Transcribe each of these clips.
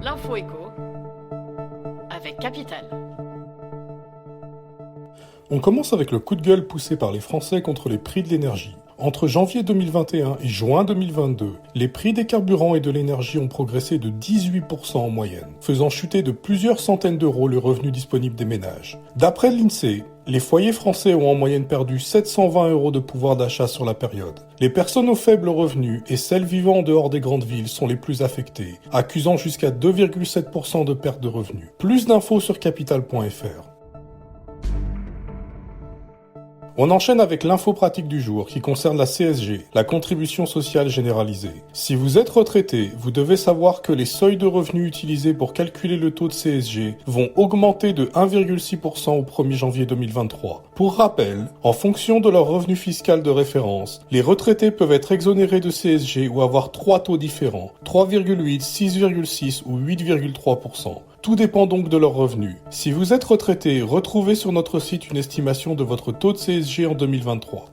L'info éco avec Capital. On commence avec le coup de gueule poussé par les Français contre les prix de l'énergie. Entre janvier 2021 et juin 2022, les prix des carburants et de l'énergie ont progressé de 18% en moyenne, faisant chuter de plusieurs centaines d'euros le revenu disponible des ménages. D'après l'INSEE, les foyers français ont en moyenne perdu 720 euros de pouvoir d'achat sur la période. Les personnes aux faibles revenus et celles vivant en dehors des grandes villes sont les plus affectées, accusant jusqu'à 2,7% de perte de revenus. Plus d'infos sur capital.fr. On enchaîne avec l'info pratique du jour qui concerne la CSG, la contribution sociale généralisée. Si vous êtes retraité, vous devez savoir que les seuils de revenus utilisés pour calculer le taux de CSG vont augmenter de 1,6% au 1er janvier 2023. Pour rappel, en fonction de leur revenu fiscal de référence, les retraités peuvent être exonérés de CSG ou avoir trois taux différents, 3,8, 6,6 ou 8,3%. Tout dépend donc de leurs revenus. Si vous êtes retraité, retrouvez sur notre site une estimation de votre taux de CSG en 2023.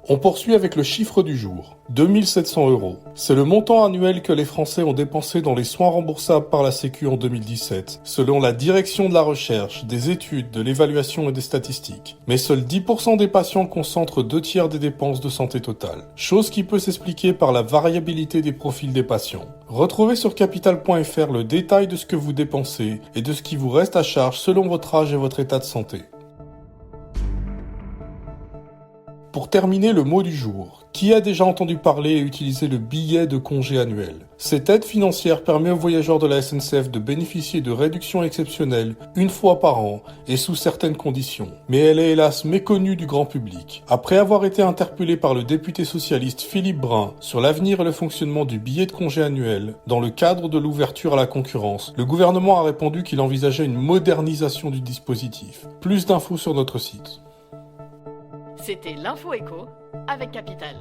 On poursuit avec le chiffre du jour, 2700 euros. C'est le montant annuel que les Français ont dépensé dans les soins remboursables par la Sécu en 2017, selon la Direction de la Recherche, des Études, de l'Évaluation et des Statistiques. Mais seuls 10% des patients concentrent 2/3 des dépenses de santé totale, chose qui peut s'expliquer par la variabilité des profils des patients. Retrouvez sur capital.fr le détail de ce que vous dépensez et de ce qui vous reste à charge selon votre âge et votre état de santé. Pour terminer, le mot du jour. Qui a déjà entendu parler et utilisé le billet de congé annuel? Cette aide financière permet aux voyageurs de la SNCF de bénéficier de réductions exceptionnelles une fois par an et sous certaines conditions. Mais elle est hélas méconnue du grand public. Après avoir été interpellé par le député socialiste Philippe Brun sur l'avenir et le fonctionnement du billet de congé annuel dans le cadre de l'ouverture à la concurrence, le gouvernement a répondu qu'il envisageait une modernisation du dispositif. Plus d'infos sur notre site. C'était l'info éco avec Capital.